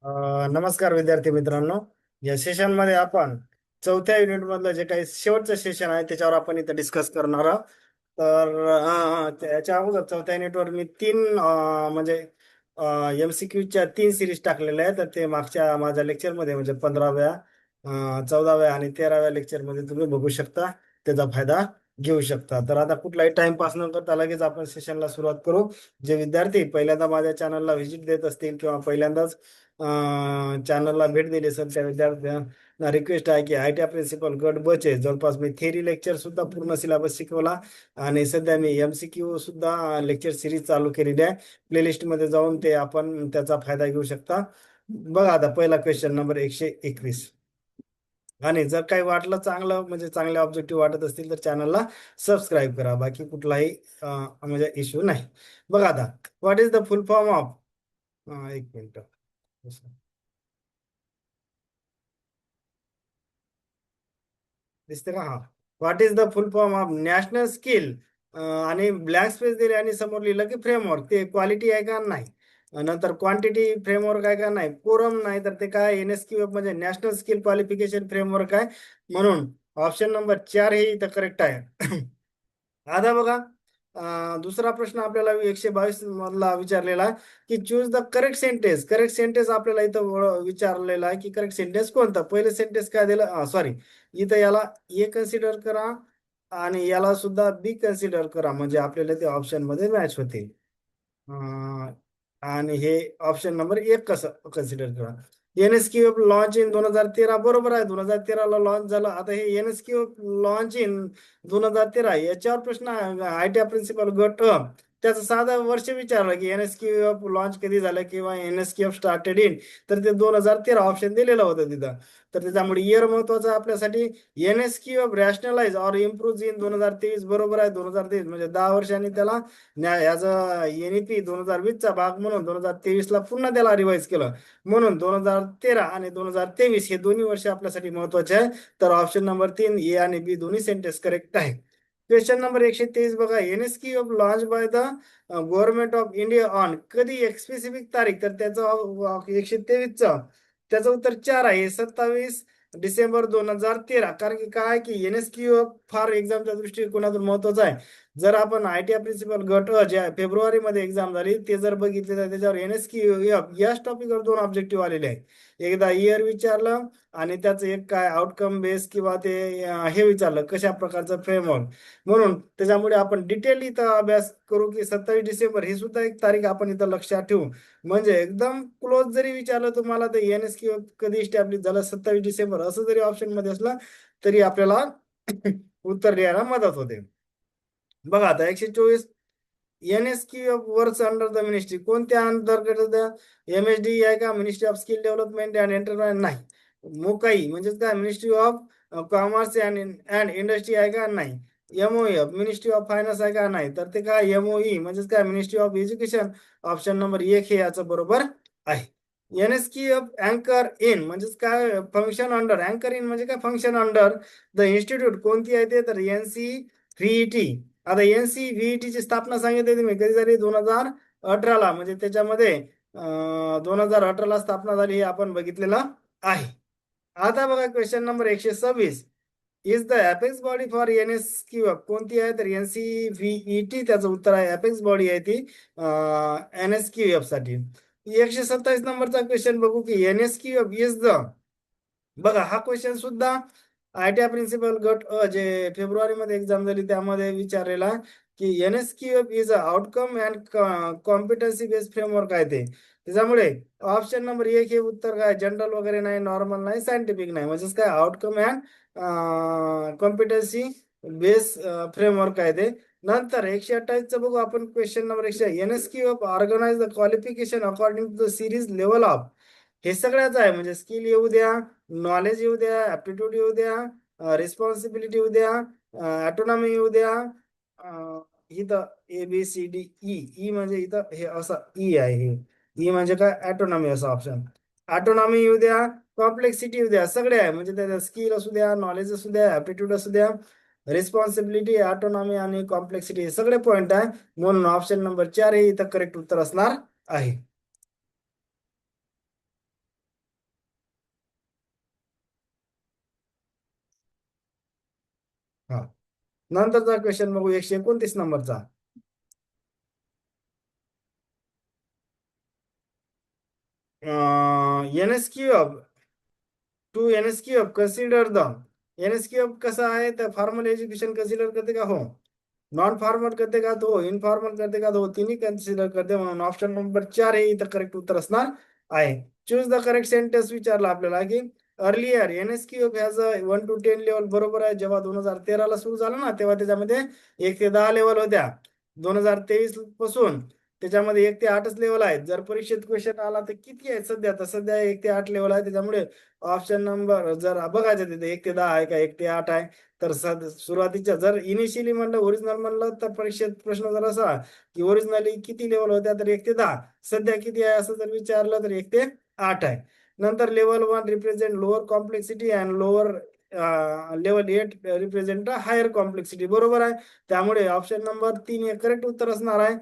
नमस्कार विद्यार्थी मित्रांनो. या सेशन मध्ये आपण चौथ्या युनिट मधलं जे काही शेवटचं सेशन आहे त्याच्यावर आपण इथं डिस्कस करणार आहोत. तर त्याच्या अगोदर चौथ्या युनिटवर मी तीन म्हणजे MCQ च्या तीन सिरीज टाकलेल्या आहेत. तर ते मागच्या माझ्या लेक्चरमध्ये म्हणजे 15व्या 14व्या आणि 13व्या लेक्चरमध्ये तुम्ही बघू शकता, त्याचा फायदा घेऊ शकता. तर आता कुठलाही टाइमपास न करता लगेच आपण सेशनला सुरुवात करू. जे विद्यार्थी पहिल्यांदा माझ्या चॅनलला व्हिजिट देत असतील किंवा पहिल्यांदाच चॅनलला भेट दिली असेल त्या विद्यार्थ्यांना रिक्वेस्ट आहे की आय टी प्रिन्सिपल गट ब चे जवळपास मी थेरी लेक्चर सुद्धा पूर्ण सिलेबस शिकवला आणि सध्या मी MCQ सुद्धा लेक्चर सिरीज चालू केलेली आहे. प्लेलिस्ट मध्ये जाऊन ते आपण त्याचा फायदा घेऊ शकता. बघा आता पहिला क्वेश्चन नंबर 121. आणि जर काही वाटलं चांगलं म्हणजे चांगले ऑब्जेक्टिव्ह वाटत असतील तर चॅनलला सबस्क्राईब करा. बाकी कुठलाही म्हणजे इश्यू नाही. बघा आता, what is the full form of, एक मिनिट दिसते का? हा, what is the full form of national skill, आणि ब्लॅक स्पेस दिले आणि समोर लिहिलं की फ्रेमवर्क. ते क्वालिटी आहे का? नाही. नंतर क्वांटिटी फ्रेमवर्क आहे का? नाही. कोरम नाही. तर ते काय? NSQ म्हणजे नॅशनल स्किल क्वालिफिकेशन फ्रेमवर्क आहे. म्हणून ऑप्शन नंबर 4 हे इथं करेक्ट आहे. आता बघा, दुसरा प्रश्न आपल्याला 122 मधला विचारलेला आहे की choose the correct sentence. Correct sentence आपल्याला इथं विचारलेला आहे की करेक्ट सेंटेन्स कोणता. पहिलं सेंटेन्स काय दिलं? सॉरी, इथं याला ए कन्सिडर करा आणि याला सुद्धा बी कन्सिडर करा, म्हणजे आपल्याला ते ऑप्शन मध्ये मॅच होतील. आणि हे ऑप्शन नंबर 1 कसं कन्सिडर करा. NSQ लॉन्च इन 2013, बरोबर आहे. 2013 ला लॉन्च झालं. आता हे NSQ लॉन्च इन 2013 याच्यावर प्रश्न आहे. ITI प्रिन्सिपल गट त्याचं साधं वर्ष विचारलं की NSQ लॉन्च कधी झालं किंवा NSQ स्टार्टेड इन, तर ते 2013 ऑप्शन दिलेलं होतं तिथं. तर त्याच्यामुळे इयर महत्वाचं आहे आपल्यासाठी. NSQ rationalize or improve in 2023, बरोबर आहे. 2023 म्हणजे 10 वर्षांनी त्याला याचा NEP 2020चा भाग म्हणून 2023 ला पुन्हा त्याला रिवाइज केलं. म्हणून 2013 आणि 2023 हे दोन्ही वर्ष आपल्यासाठी महत्वाचे आहे. तर ऑप्शन नंबर 3 ए आणि बी दोन्ही सेंटेन्स करेक्ट आहे. क्वेश्चन नंबर 123 बघा. NSQ launch by the government of India on, कधी एक स्पेसिफिक तारीख, तर त्याचं 123च त्याचं उत्तर 4 आहे. 27 डिसेंबर 2013. कारण की काय की NSQ फार एक्झामच्या दृष्टिकोनातून महत्वाचा आहे. जर आपण ITI प्रिन्सिपल गट जे फेब्रुवारी मध्ये एक्झाम झाली ते जर बघितले तर त्याच्यावर NSQ याच टॉपिकवर 2 ऑब्जेक्टिव्ह आलेले आहेत. एकदा इयर विचारलं आणि त्याचं एक काय आउटकम बेस किंवा ते हे विचारलं कशा प्रकारचं फ्रेमवर्क. म्हणून त्याच्यामुळे आपण डिटेल इथं अभ्यास करू की 27 डिसेंबर ही सुद्धा एक तारीख आपण इथं लक्षात ठेवू. म्हणजे एकदम क्लोज जरी विचारलं तुम्हाला तर NSQ कधी स्टॅब्लिश झालं 27 डिसेंबर असं जरी ऑप्शन मध्ये असलं तरी आपल्याला उत्तर द्यायला मदत होते. बघा आता 124. NSQ works under the ministry, कोणत्या अंतर्गत? MSD आहे का? Ministry of skill development and enterprise? नाही. मोकाई म्हणजेच काय? Ministry of commerce and industry आहे का? नाही. MOF मिनिस्ट्री ऑफ फायनान्स आहे का? नाही. तर ते काय? MOE म्हणजेच काय? Ministry of education. Option number 1 हे याचं बरोबर आहे. NSQ अँकर इन म्हणजेच काय? Function under. अँकर इन म्हणजे काय? फंक्शन अंडर द इन्स्टिट्यूट कोणती आहे ते? तर NCVET. आता NCVET ची स्थापना सांगितली तुम्ही कधी झाली? 2018ला. म्हणजे त्याच्यामध्ये 2018ला स्थापना झाली हे आपण बघितलेलं आहे. आता बघा question number 126. Is the apex body for NSQ कोणती आहे? तर NCVET त्याचं उत्तर आहे. अपेक्स बॉडी आहे ती NSQF साठी. 127 नंबरचा क्वेश्चन बघू की NSQF इज द, बघा हा क्वेश्चन सुद्धा ITI प्रिन्सिपल गट जे फेब्रुवारी मध्ये एक्झाम झाली त्यामध्ये विचारलेला की NSQF is a outcome and competency based framework आहे ते. त्याच्यामुळे ऑप्शन नंबर 1 हे उत्तर काय? जनरल वगैरे नाही, नॉर्मल नाही, सायंटिफिक नाही, म्हणजेच काय? Outcome and competency base framework आहे ते. नंतर 128 बघू आपण question number 100. NSQF organize the qualification according to the series level of. हे सगळ्याच आहे, म्हणजे स्किल येऊ द्या, नॉलेज येऊ द्या, ऍप्टिट्यूड येऊ द्या, रिस्पॉन्सिबिलिटी येऊ द्या, ऑटोनॉमी येऊ द्या. इथं ABCDE म्हणजे इथं हे असं ई आहे. हे ई म्हणजे काय? ऑटोनॉमी असं ऑप्शन. ऑटोनॉमी येऊ द्या, कॉम्प्लेक्सिटी येऊ द्या, सगळे आहे. म्हणजे त्याचा स्किल असू द्या, नॉलेज असू द्या, ऍप्टिट्यूड असू द्या, रिस्पॉन्सिबिलिटी, ऑटोनॉमी आणि कॉम्प्लेक्सिटी हे सगळे पॉईंट आहे. म्हणून ऑप्शन नंबर 4 हे इथं करेक्ट उत्तर असणार आहे. नंतरचा क्वेश्चन बघू 129 नंबरचा. NSQ to NSQ consider the NSQ कसा आहे तर फॉर्मल एज्युकेशन कन्सिडर करते का? हो. नॉन फॉर्मल करते का? तो इनफॉर्मल करते का? तो तिन्ही कन्सिडर करते. म्हणून ऑप्शन नंबर 4 हे इथं करेक्ट उत्तर असणार आहे. चूज द करेक्ट सेंटेन्स विचारला आपल्याला की earlier NSQ has a 1 to 10 level. बरोबर आहे. जेव्हा 2013 ला सुरू झालं ना तेव्हा त्याच्यामध्ये 1 ते 10 लेवल होत्या. 2023 पासून त्याच्यामध्ये 1 ते 8च लेवल आहेत. जर परीक्षेत क्वेश्चन आला तर किती आहे सध्या? तर सध्या 1 ते 8 लेवल आहे. त्याच्यामुळे ऑप्शन नंबर जर बघायचं तिथे 1 ते 10 आहे का 1 ते 8 आहे. तर सुरुवातीच्या जर इनिशियली म्हणलं ओरिजिनल म्हणलं तर परीक्षेत प्रश्न जर असा की ओरिजिनली किती लेवल होत्या तर 1 ते 10. सध्या किती आहे असं जर विचारलं तर 1 ते 8 आहे. नंतर level 1 represent lower complexity and lower level 8 represent higher complexity. बरोबर आहे. त्यामुळे ऑप्शन नंबर 3 हे करेक्ट उत्तर असणार आहे.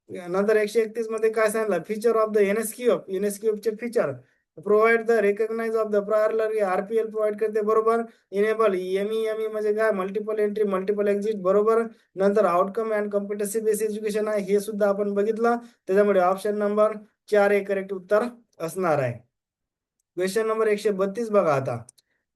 नंतर 131 मध्ये काय सांगितलं? फीचर ऑफ द NSQ चे feature provide the recognise of the priorly RPL provide करते. बरोबर. इनेबल MEME म्हणजे काय? Multiple entry multiple exit. बरोबर. नंतर outcome and competency base education आहे हे सुद्धा आपण बघितलं. त्याच्यामुळे ऑप्शन नंबर 4 हे करेक्ट उत्तर असणार आहे. क्वेश्चन नंबर 132 बघा आता.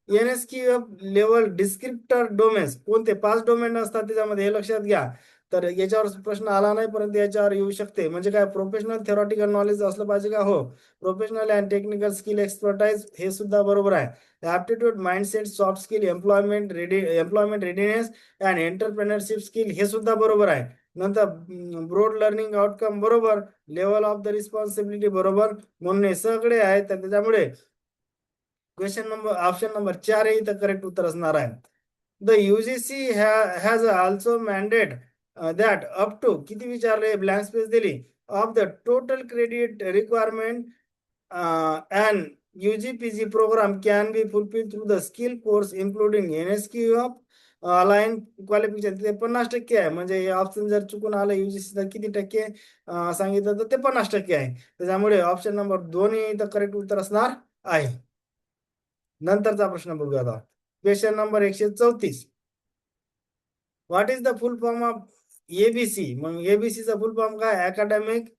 NSQ लेवल डिस्क्रिप्टर डोमेन्स कोणते? 5 डोमेन असतात त्याच्यामध्ये, हे लक्षात घ्या. तर याच्यावर प्रश्न आला नाही परंतु याच्यावर येऊ शकते. म्हणजे काय? प्रोफेशनल थेरॉटिकल नॉलेज असलं पाहिजे का? हो. Professional and technical skill expertise हे सुद्धा बरोबर आहे. Aptitude mindset soft skill employment readiness and entrepreneurship skill हे सुद्धा बरोबर आहे. नंतर ब्रॉड लर्निंग आउटकम बरोबर. लेवल ऑफ द रिस्पॉन्सिबिलिटी बरोबर. म्हणून हे सगळे आहेत. तर त्याच्यामुळे क्वेश्चन नंबर ऑप्शन नंबर 4 हे इथं करेक्ट उत्तर असणार आहे. The UGC has also mandate that up to किती विचारले? ब्लँक स्पेस दिली. Of the total credit requirement and UGPG program can be fulfil through the skill course including NSQ of align qualification. ते 50% आहे. म्हणजे हे ऑप्शन जर चुकून आलं UGC किती टक्के सांगितलं तर ते 50% आहे. त्याच्यामुळे ऑप्शन नंबर 2 हे इथं करेक्ट उत्तर असणार आहे. नंतरचा प्रश्न बघूया आता. Question number 134. What is the full form of ABC? मग ABCचा फुल फॉर्म काय? अकॅडमिक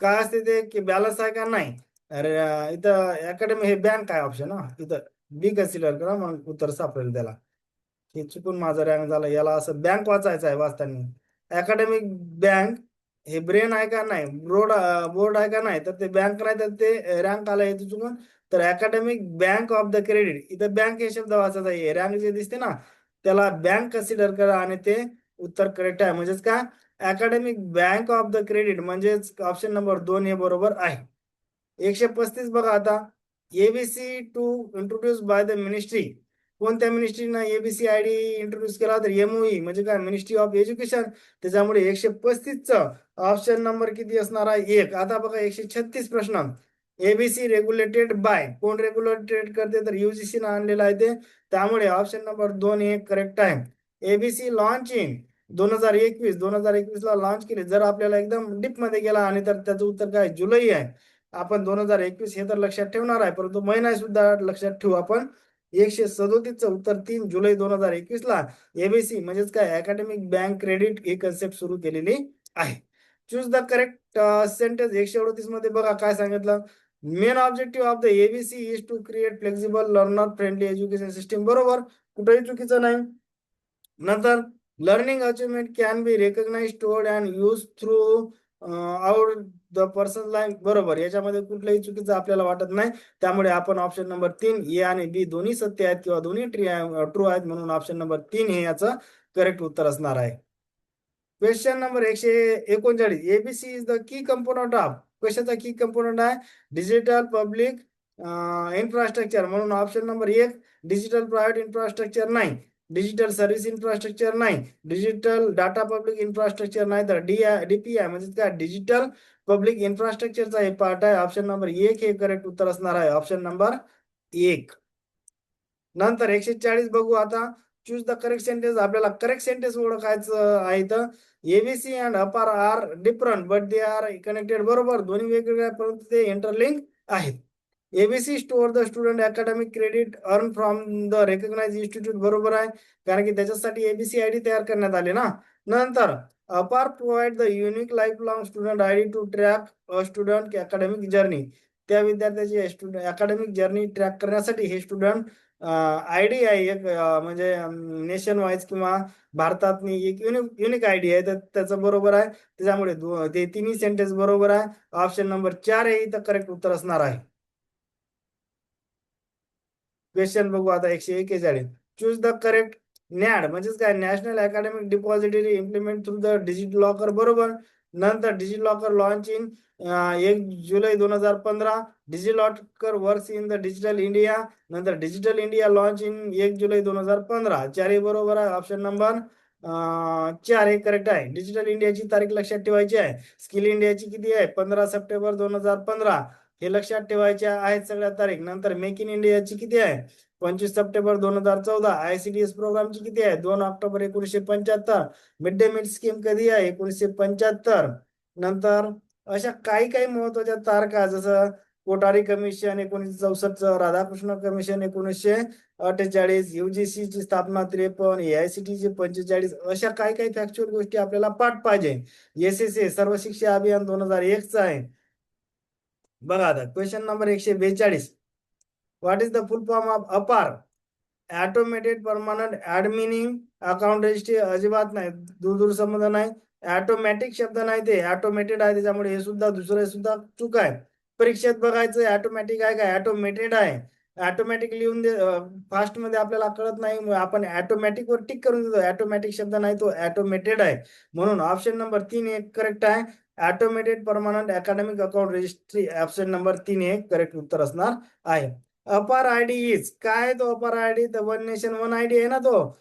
काय असते ते की बॅलन्स आहे का नाही? अरे इथं अकॅडमी हे बँक आहे ऑप्शन. इथं बी कन्सिडर करा मग उत्तर सापडेल त्याला. हे चुकून माझा रँक झाला. याला असं बँक वाचायचं आहे वाचताना. अकॅडमिक बँक हे ब्रेन आहे का नाही? बोर्ड आहे का नाही? तर ते बँक नाही तर ते रँक आला आहे चुकून. तर academic bank of the credit इथं बँक हे शब्द वाचायचा आहे. रँक जे दिसते ना त्याला बँक कन्सिडर करा आणि ते उत्तर करेक्ट आहे. म्हणजेच काय? Academic bank of the credit म्हणजेच ऑप्शन नंबर 2 हे बरोबर आहे. 135 बघा आता. ABC to introduce by the ministry. कोणत्या मिनिस्ट्रीनं ABC ID इंट्रोड्यूस केला? तर MOE म्हणजे काय? Ministry of education. त्याच्यामुळे 135च ऑप्शन नंबर किती असणार आहे? 1. आता बघा 136 प्रश्न. ABC रेग्युलेटेड बाय कोण रेग्युलेटेड करते? तर UGC ने आणलेला आहे ते. त्यामुळे ऑप्शन नंबर 2 हे करेक्ट आहे. ABC लॉन्च इन 2021 ला लॉन्च केले. जर आपल्याला एकदम डीप मध्ये गेला आणि तर त्याचं उत्तर काय? जुलै आहे. आपण 2021 हे तर लक्षात ठेवणार आहे परंतु महिना सुद्धा लक्षात ठेवू आपण. 137च उत्तर 3 जुलै 2021 ला ABC म्हणजेच काय? अकॅडमिक बँक क्रेडिट ही कन्सेप्ट सुरू केलेली आहे. Choose the correct sentence. 138 मध्ये बघा काय सांगितलं? Main objective of the ABC is to create flexible learner friendly education system. बरोबर. कुठेही चुकीचं नाही. नंतर learning achievement can be recognize stored and use throughout the person life. बरोबर. याच्यामध्ये कुठलंही चुकीचं आपल्याला वाटत नाही. त्यामुळे आपण ऑप्शन नंबर 3 ए आणि बी दोन्ही सत्य आहेत किंवा दोन्ही ट्रू आहेत. म्हणून ऑप्शन नंबर 3 हे याचं करेक्ट उत्तर असणार आहे. Question number 139. ABC is the key component of. कशाचा की कंपोनंट आहे? Digital public infrastructure. म्हणून option number 1 digital private infrastructure नाही. डिजिटल सर्व्हिस इन्फ्रास्ट्रक्चर नाही. डिजिटल डाटा पब्लिक इन्फ्रास्ट्रक्चर नाही. तर DPI म्हणजे काय? डिजिटल पब्लिक इन्फ्रास्ट्रक्चरचा हे पार्ट आहे. ऑप्शन नंबर 1 हे करेक्ट उत्तर असणार आहे. Option number 1. नंतर 140 बघू आता. Choose the correct sentence. आपल्याला करेक्ट सेंटेन्स ओळखायचं आहे. तर ABC and APAAR are different but they are connected. बरोबर. दोन्ही वेगवेगळ्या परंतु ते इंटरलिंक आहेत. ABC store the student academic credit earn from the recognize institute, बरोबर आहे, कारण की त्याच्यासाठी एबीसी आयडी तयार करण्यात आले ना. नंतर APAAR provide the unique lifelong student ID to track student academic journey, त्या विद्यार्थ्याची स्टुडंट अकॅडमिक जर्नी ट्रॅक करण्यासाठी हे स्टुडंट आयडी आहे एक, म्हणजे नेशन वाईज किंवा भारतात एक युनिक आयडी आहे, तर त्याचं बरोबर आहे. त्याच्यामुळे ते तिन्ही सेंटेन्स बरोबर आहे. ऑप्शन नंबर 4 हे इथं करेक्ट उत्तर असणार आहे. क्वेश्चन बघू आता 141. चूज द करेक्ट नॅड म्हणजेच काय, national academic depository implement through the digit locker, बरोबर. नंतर digit locker launch in 1 July 2015. Digit locker works in the digital India. नंतर डिजिटल इंडिया लॉन्च इन 1 जुलै 2015. चारही बरोबर आहे. ऑप्शन नंबर 4 हे करेक्ट आहे. डिजिटल इंडियाची तारीख लक्षात ठेवायची आहे. स्किल इंडियाची किती आहे, 15 सप्टेंबर 2015, हे लक्षात ठेवायचे आहेत सगळ्या तारीख. नंतर मेक इन इंडियाची किती आहे, 25 सप्टेंबर 2014. ICDS प्रोग्रामची किती आहे, 2 October 1975. Midday meal scheme कधी आहे, 1975. नंतर अशा काही काही महत्वाच्या तारखा, जसं Kothari commission 1964, Radhakrishna commission 1948, UGC ची स्थापना 53, AICT ची 45, अशा काही काही फॅक्च्युअल गोष्टी आपल्याला पाठ पाहिजे. SSA सर्व शिक्षा अभियान 2001 आहे. बघा आता question number 142. What is the full form of अपार? ऑटोमेटेड परमनंट ऍडमिनिंग अकाउंट रजिस्ट्री अजिबात नाही, दूर संबंध नाही. ऑटोमॅटिक शब्द नाही, ते ऑटोमेटेड आहे, त्याच्यामुळे हे सुद्धा दुसरं सुद्धा चूक आहे. परीक्षेत बघायचं ऑटोमॅटिक आहे काय, ऑटोमेटेड आहे. ऑटोमॅटिक लिहून दे, फास्ट मध्ये आपल्याला कळत नाही, आपण ऑटोमॅटिक वर टिक करून देतो. ऑटोमॅटिक शब्द नाही, तो ऑटोमेटेड आहे. म्हणून ऑप्शन नंबर 3 एक करेक्ट आहे. Automated permanent academic account registry, option number 3 हे करेक्ट उत्तर असणार आहे. अपार आयडी इज काय, तो अपार आयडी तर वन नेशन वन आयडी आहे ना, तो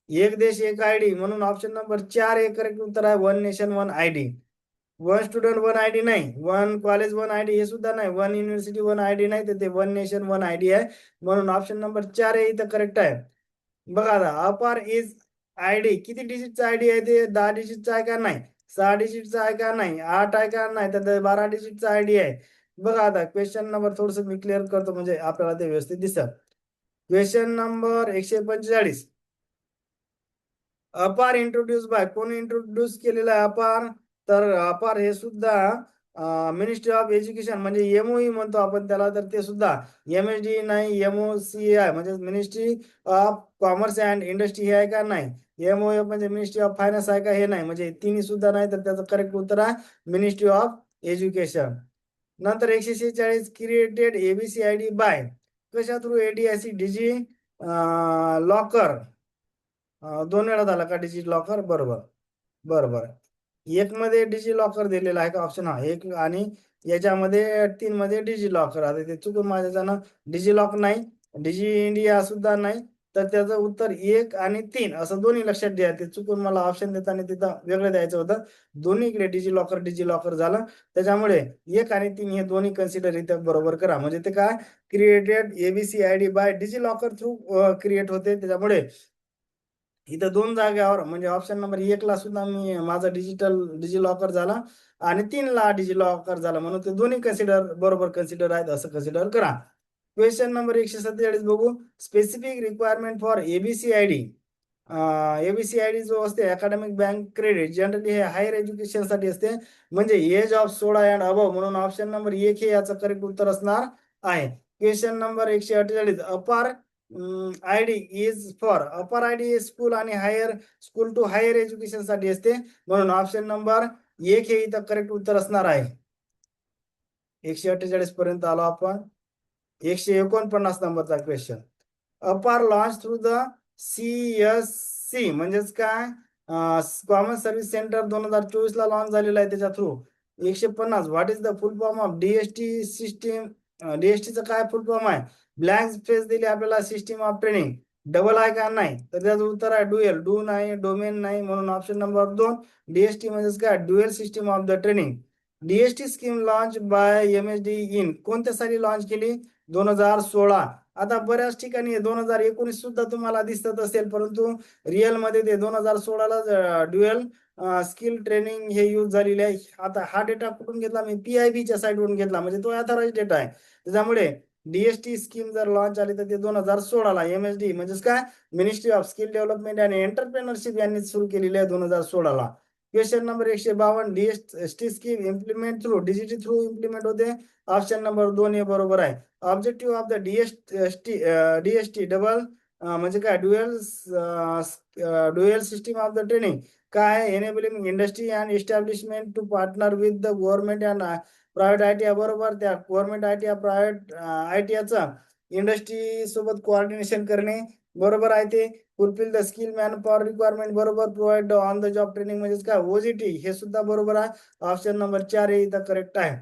एक देश एक आयडी, म्हणून ऑप्शन नंबर 4 हे करेक्ट उत्तर आहे. One nation one ID. One student one ID नाही, वन कॉलेज वन आयडी हे सुद्धा नाही, वन युनिव्हर्सिटी वन आयडी नाही, तर ते वन नेशन वन आयडी आहे. म्हणून ऑप्शन नंबर 4 हे इथं करेक्ट आहे. बघा आता, अपार इज आयडी किती डिजिटचा आयडी आहे, ते 10 डिजिटचा आहे का नाही, 6 डिजिटचा आहे का नाही, 8 आहे का नाही, तर 12 डिजिटचा आयडी आहे. बघा आता क्वेश्चन नंबर थोडस मी क्लिअर करतो, म्हणजे आपल्याला ते व्यवस्थित दिसत. Question number 145. अपार इंट्रोड्यूस बाय, कोणी इंट्रोड्यूस केलेला आहे अपार, तर अपार हे सुद्धा मिनिस्ट्री ऑफ एज्युकेशन म्हणजे MOE म्हणतो आपण त्याला, तर ते सुद्धा MSD नाही, MOC आहे म्हणजे ministry of commerce and industry हे आहे का नाही, MOF म्हणजे मिनिस्ट्री ऑफ फायनान्स आहे का, हे नाही, म्हणजे तिन्ही सुद्धा नाही, तर त्याचं करेक्ट उत्तर आहे मिनिस्ट्री ऑफ एज्युकेशन. नंतर 146 क्रिएटेड एबीसी आयडी बाय, कशा थ्रू, ADIC डिजी लॉकर, 2 वेळा झाला का डिजी लॉकर, बरोबर बरोबर. एक मध्ये डिजी लॉकर दिलेला आहे का ऑप्शन, हा एक, आणि याच्यामध्ये 3 मध्ये डिजी लॉकर. आता ते चुकून माझ्यानं डिजी लॉक नाही, डिजी इंडिया सुद्धा नाही, तर त्याचं उत्तर 1 आणि 3 असं दोन्ही लक्षात द्या. ते चुकून मला ऑप्शन देताना तिथं वेगळं द्यायचं होतं, दोन्हीकडे डिजी लॉकर झालं, त्याच्यामुळे 1 आणि 3 हे दोन्ही कन्सिडर इथं बरोबर करा. म्हणजे ते काय, created ABC ID bye digi locker through create होते, त्याच्यामुळे इथं 2 जागेवर, म्हणजे ऑप्शन नंबर 1 ला सुद्धा मी माझा डिजी लॉकर झाला, आणि 3 ला डिजी लॉकर झाला, म्हणून ते दोन्ही बरोबर कन्सिडर आहेत, असं कन्सिडर करा. क्वेश्चन नंबर 147 बघू. Specific requirement for ABC ID. ABC ID जो असते अकॅडमिक बँक क्रेडिट, जनरली हे हायर एज्युकेशन साठी असते, म्हणजे एज ऑफ 16 अँड अबव, म्हणून ऑप्शन नंबर 1 हे याचं करेक्ट उत्तर असणार आहे. Question number 148. APAAR ID is for, APAAR ID school आणि higher, school to higher education साठी असते, म्हणून ऑप्शन नंबर 1 हे इथं करेक्ट उत्तर असणार आहे. 148 पर्यंत आलो आपण. 149 नंबरचा क्वेश्चन. अपार लॉन्च थ्रू द CSC म्हणजेच काय, कॉमन सर्व्हिस सेंटर 2024 ला लॉन्च झालेला आहे, त्याच्या through. 150. What is the full form of DST system, DSTचं काय फुल फॉर्म आहे, ब्लँक स्पेस दिली आपल्याला, सिस्टीम ऑफ ट्रेनिंग, डबल आहे का नाही, तर त्याचं उत्तर आहे डुएल, डू नाही, डोमेन नाही, म्हणून ऑप्शन नंबर 2 DST म्हणजेच काय, dual system of the training. DST scheme launch by MSD in कोणत्या साली लॉन्च केली, 2016. आता बऱ्याच ठिकाणी 2019 सुद्धा तुम्हाला दिसत असेल, परंतु रिअल मध्ये ते 2016 ला ड्युएल स्किल ट्रेनिंग हे यूज झालेले आहे. आता हा डेटा कुठून घेतला मी PIBच्या साईटवरून घेतला, म्हणजे तो ऑथराइज डेटा आहे. त्याच्यामुळे DST स्कीम जर लॉन्च आली तर ते 2016ला MSD म्हणजेच काय मिनिस्ट्री ऑफ स्किल डेव्हलपमेंट आणि एंटरप्रेनरशिप यांनी सुरू केलेली आहे 2016ला. Question number 152, DST scheme implement through digital through implement होते. ऑप्शन नंबर 2 हे बरोबर आहे. Objective of the DST double म्हणजे काय dual system of the training काय enabling industry and establishment to partner with the government and private ITI बरोबर. त्या government ITI private ITIचा इंडस्ट्री सोबत कोऑर्डिनेशन करणे बरोबर आहे. ते fulfil the skill man power requirement बरोबर. Provide on the job training म्हणजेच काय OJT हे सुद्धा बरोबर आहे. ऑप्शन नंबर 4 हे इथं करेक्ट आहे.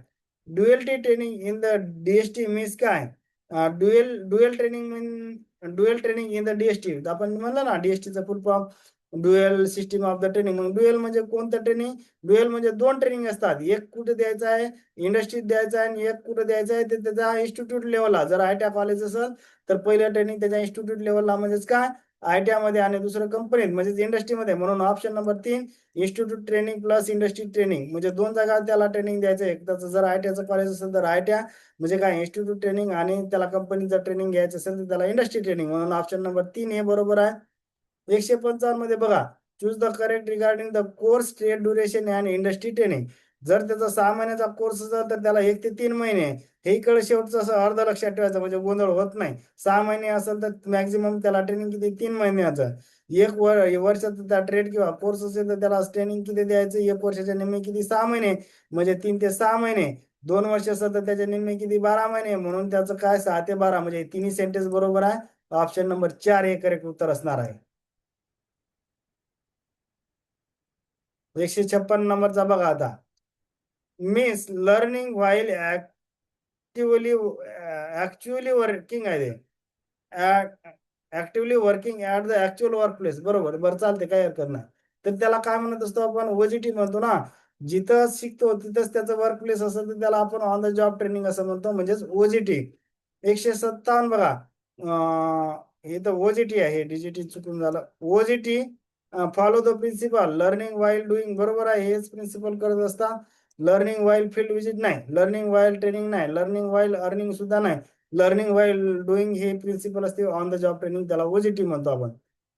Duality training in the DST means काय dual training in the DST आपण म्हणलं ना DSTचा full form dual system of the training. मग ड्युएल म्हणजे कोणतं ट्रेनिंग? ड्युएल म्हणजे 2 ट्रेनिंग असतात. एक कुठे द्यायचं आहे इंडस्ट्रीत द्यायचं आहे आणि एक कुठे द्यायचं आहे ते त्याच्या इन्स्टिट्यूट लेवलला. जर ITI कॉलेज असेल तर पहिलं ट्रेनिंग त्याच्या इन्स्टिट्यूट लेवलला म्हणजेच काय ITI मध्ये आणि दुसरं कंपनीत म्हणजेच इंडस्ट्रीमध्ये. म्हणून option number 3 institute training plus industry training म्हणजे 2 जागा त्याला ट्रेनिंग द्यायचं आहे. त्याचं जर ITIचं कॉलेज असेल तर ITI म्हणजे काय इन्स्टिट्यूट ट्रेनिंग आणि त्याला कंपनीचं ट्रेनिंग घ्यायचं असेल तर त्याला इंडस्ट्री ट्रेनिंग. म्हणून ऑप्शन नंबर 3 हे बरोबर आहे. 155 मध्ये बघा choose the correct regarding the course state duration and industry training. जर त्याचा 6 महिन्याचा कोर्स असेल तर त्याला 1 ते 3 महिने हे इकडे शेवटचं असं अर्ध लक्षात ठेवायचं म्हणजे गोंधळ होत नाही. 6 महिने असेल तर मॅक्झिमम त्याला ट्रेनिंग किती 3 महिन्याचं. वर्षाचा त्या ट्रेड किंवा कोर्स असेल तर त्याला ट्रेनिंग किती द्यायचं 1 वर्षाच्या निम्मे किती 6 महिने म्हणजे 3 ते 6 महिने. 2 वर्ष असेल तर त्याच्या निम्मे किती 12 महिने म्हणून त्याचं काय 6 ते 12 म्हणजे तिन्ही सेंटेन्स बरोबर आहे. ऑप्शन नंबर 4 हे करेक्ट उत्तर असणार आहे. 156 नंबरचा बघा आता. Means learning while actually working आहे ते actively working at the actual work place बरोबर. बरं चालते काही हरकत नाही. तर त्याला काय म्हणत असतो आपण OJT म्हणतो ना. जिथं शिकतो तिथंच त्याचं वर्क प्लेस असेल तर त्याला आपण ऑन द जॉब ट्रेनिंग असं म्हणतो म्हणजेच OJT. 157 बघा हे तर OJT आहे. DGT चुकून झालं. OJT follow the principle learning while doing बरोबर आहे. हेच प्रिन्सिपल करत असतात. लर्निंग वाईल फील्ड विजिट नाही. लर्निंग वाईल ट्रेनिंग नाही. लर्निंग वाईल अर्निंग सुद्धा नाही. लर्निंग वाईल डुईंग हे प्रिन्सिपल असते ऑन द जॉब ट्रेनिंग त्याला OJT म्हणतो आपण.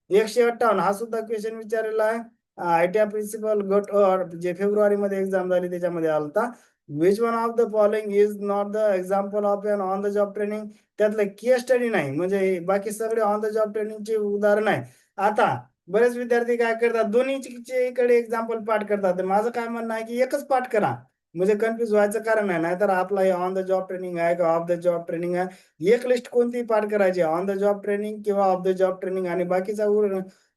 158 हा सुद्धा क्वेश्चन विचारलेला आहे. ITI प्रिन्सिपल गट जे फेब्रुवारी मध्ये एक्झाम झाली त्याच्यामध्ये आलता. Which one of the following is not the example of an on the job training. त्यातलं केस स्टडी नाही म्हणजे बाकी सगळे ऑन द जॉब ट्रेनिंगचे उदाहरण आहे. आता बरेच विद्यार्थी काय करतात दोन्हीचे इकडे एक्झाम्पल पाठ करतात. माझं काय म्हणणं आहे की एकच पाठ करा म्हणजे कन्फ्युज व्हायचं कारण आहे. नाहीतर आपला हे ऑन द जॉब ट्रेनिंग आहे का ऑफ द जॉब ट्रेनिंग आहे एक लिस्ट कोणती पाठ करायची ऑन द जॉब ट्रेनिंग किंवा ऑफ द जॉब ट्रेनिंग आणि बाकीचा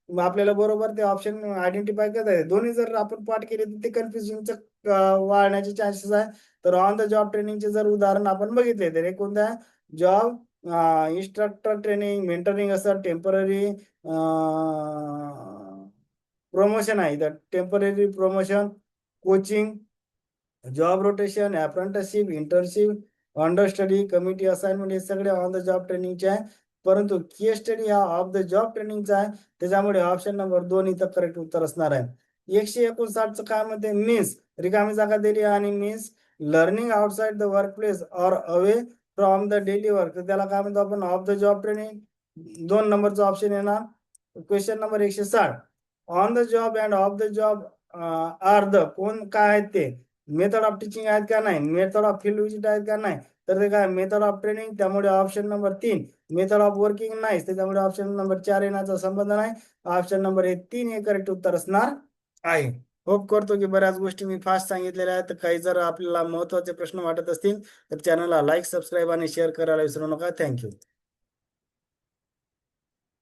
आपल्याला बरोबर ते ऑप्शन आयडेंटिफाय करता येते. दोन्ही जर आपण पाठ केले तर ते कन्फ्युजनचं वाढण्याचे चान्सेस आहे. तर ऑन द जॉब ट्रेनिंगचे जर उदाहरण आपण बघितले तर हे कोणतं आहे जॉब इन्स्ट्रक्टर ट्रेनिंग मेंटरिंग असं टेम्पररी प्रमोशन आहे. इथं temporary promotion coaching job rotation apprenticeship internship under study committee assignment हे सगळे ऑन द जॉब ट्रेनिंगचे आहे. परंतु केस स्टडी हा ऑफ द जॉब ट्रेनिंगचा आहे. त्याच्यामुळे ऑप्शन नंबर 2 इथं करेक्ट उत्तर असणार आहे. 159 काय म्हणते मीन्स रिकामी जागा दिली आणि means learning outside the work place or away from the daily work त्याला काय म्हणतो आपण ऑफ द जॉब ट्रेनिंग. 2 नंबरचा ऑप्शन येणार. Question number 160 on the job and off the job are the कोण काय आहेत ते मेथड ऑफ टीचिंग आहेत का नाही मेथड ऑफ फील्ड विजिट आहेत का नाही तर ते काय मेथड ऑफ ट्रेनिंग. त्यामुळे option number 3 method of working नाही त्याच्यामुळे ऑप्शन नंबर 4 येण्याचा संबंध नाही. ऑप्शन नंबर 3 हे करेक्ट उत्तर असणार आहे. होप करतो की बऱ्याच गोष्टी मी फास्ट सांगितलेल्या आहेत. काही जर आपल्याला महत्त्वाचे प्रश्न वाटत असतील तर चॅनलला लाईक सबस्क्राईब आणि शेअर करायला विसरू नका. थँक्यू.